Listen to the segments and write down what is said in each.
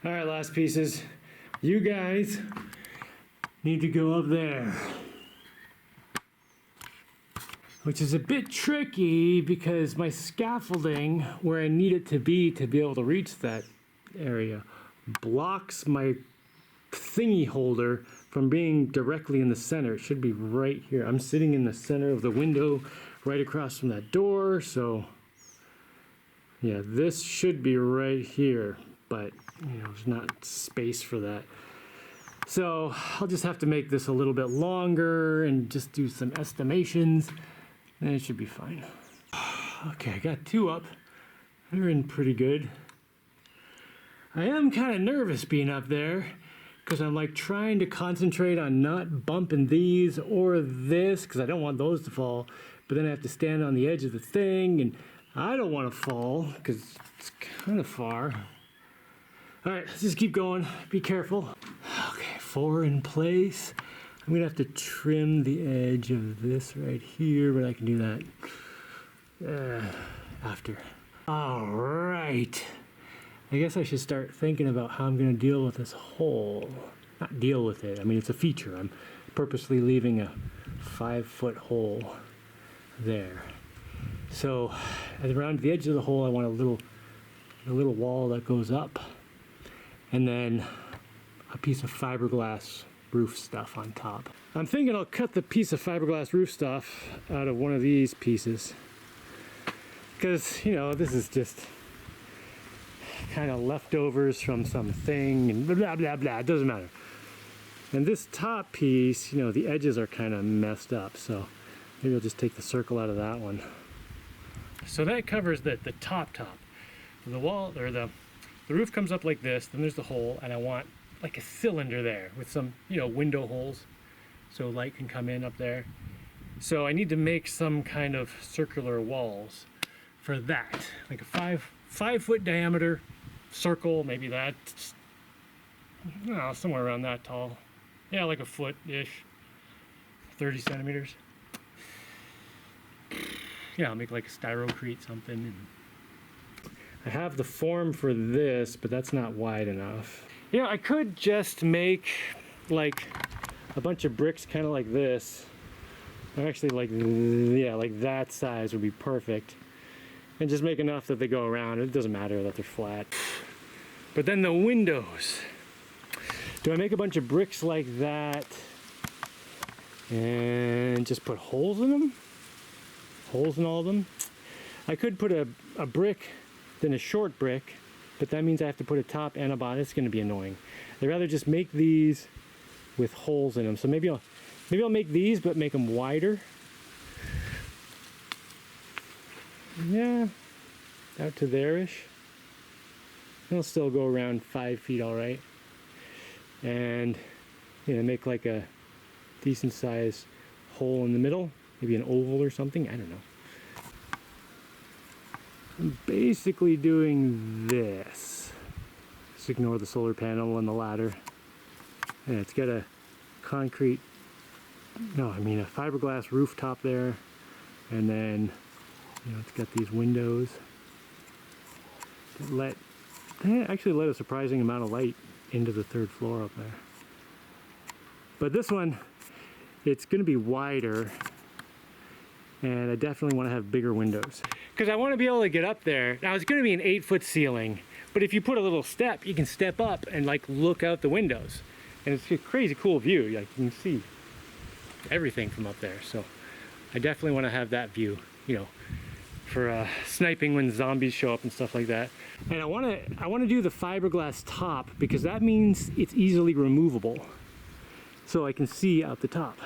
All right, last pieces. You guys need to go up there. Which is a bit tricky because my scaffolding, where I need it to be able to reach that area, blocks my thingy holder from being directly in the center. It should be right here. I'm sitting in the center of the window right across from that door, so yeah, this should be right here, but there's not space for that. So I'll just have to make this a little bit longer and just do some estimations, and it should be fine. Okay, I got two up. They're in pretty good. I am kind of nervous being up there because I'm like trying to concentrate on not bumping these or this because I don't want those to fall, but then I have to stand on the edge of the thing and I don't want to fall because it's kind of far. All right, let's just keep going. Be careful. Okay, 4 in place. I'm gonna have to trim the edge of this right here, but I can do that after. All right. I guess I should start thinking about how I'm gonna deal with this hole. Not deal with it, I mean, it's a feature. I'm purposely leaving a 5-foot hole there. So around the edge of the hole, I want a little wall that goes up, and then a piece of fiberglass roof stuff on top. I'm thinking I'll cut the piece of fiberglass roof stuff out of one of these pieces because this is just kind of leftovers from something and blah blah blah, it doesn't matter. And this top piece, the edges are kind of messed up, so maybe I'll just take the circle out of that one. So that covers the top. The wall, or the roof comes up like this, then there's the hole, and I want like a cylinder there with some, window holes so light can come in up there. So I need to make some kind of circular walls for that, like a 5-foot diameter circle, maybe that, somewhere around that tall. Yeah, like a foot-ish, 30 centimeters. Yeah, I'll make like a styrocrete something. And I have the form for this, but that's not wide enough. I could just make like a bunch of bricks kind of like this. Or actually like that size would be perfect. And just make enough that they go around. It doesn't matter that they're flat. But then the windows. Do I make a bunch of bricks like that and just put holes in them? Holes in all of them? I could put a brick, then a short brick, but that means I have to put a top and a bottom. It's going to be annoying. I'd rather just make these with holes in them. So maybe I'll make these, but make them wider. Yeah, out to there-ish. It'll still go around 5 feet, all right. And make like a decent sized hole in the middle, maybe an oval or something. I don't know. I'm basically doing this. Just ignore the solar panel and the ladder. And it's got a a fiberglass rooftop there, and then it's got these windows that actually let a surprising amount of light into the 3rd floor up there. But this one, it's going to be wider, and I definitely want to have bigger windows because I want to be able to get up there. Now it's going to be an 8-foot ceiling, but if you put a little step, you can step up and like look out the windows, and it's a crazy cool view. Like you can see everything from up there. So I definitely want to have that view, for sniping when zombies show up and stuff like that. And I want to do the fiberglass top because that means it's easily removable, so I can see out the top,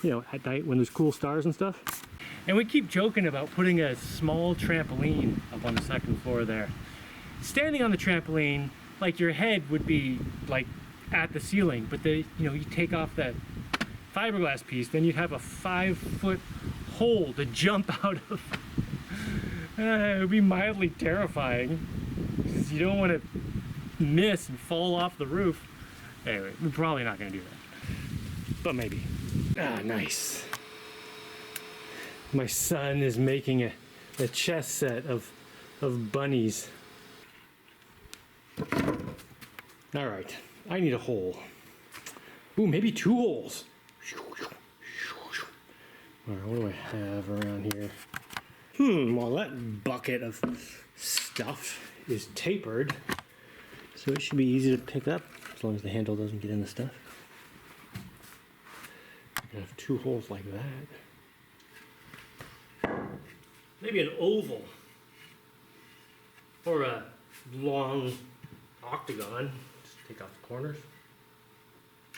at night when there's cool stars and stuff. And we keep joking about putting a small trampoline up on the 2nd floor there. Standing on the trampoline, like your head would be like at the ceiling, but you take off that fiberglass piece, then you'd have a 5-foot hole to jump out of. It would be mildly terrifying because you don't want to miss and fall off the roof. Anyway, we're probably not going to do that, but maybe. Nice. My son is making a chess set of bunnies. All right, I need a hole. Ooh, maybe 2 holes. All right, what do I have around here? Well, that bucket of stuff is tapered, so it should be easy to pick up as long as the handle doesn't get in the stuff. I have 2 holes like that. Maybe an oval or a long octagon. Just take off the corners.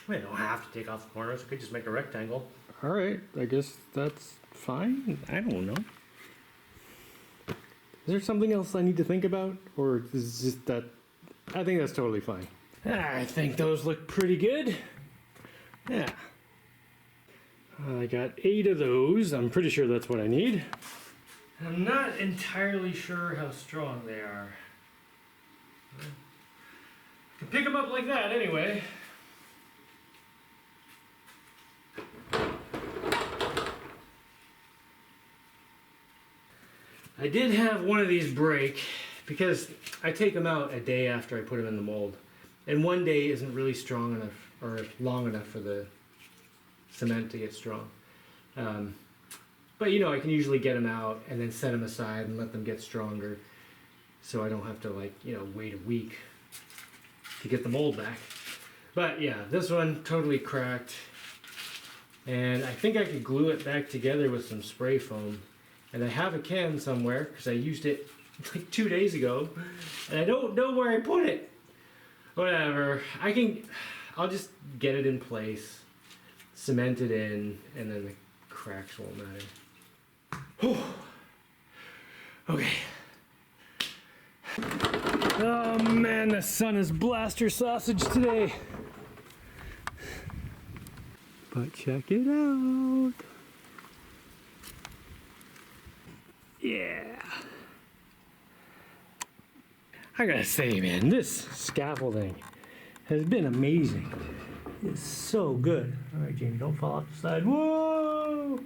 I don't have to take off the corners. I could just make a rectangle. All right, I guess that's fine. I don't know. Is there something else I need to think about, or is it just that? I think that's totally fine. I think those look pretty good. Yeah. I got 8 of those. I'm pretty sure that's what I need. I'm not entirely sure how strong they are. I can pick them up like that anyway. I did have one of these break because I take them out a day after I put them in the mold. And one day isn't really strong enough or long enough for the cement to get strong. But you know, I can usually get them out and then set them aside and let them get stronger, so I don't have to, like, you know, wait a week to get the mold back. But yeah, this one totally cracked, and I think I could glue it back together with some spray foam. And I have a can somewhere because I used it like 2 days ago, and I don't know where I put it. Whatever, I'll just get it in place, cement it in, and then the cracks won't matter. Whew. Okay. Oh man, the sun is blaster sausage today. But check it out. Yeah. I gotta say, man, this scaffolding has been amazing. It's so good. All right, Jaimie, don't fall off the side. Whoa!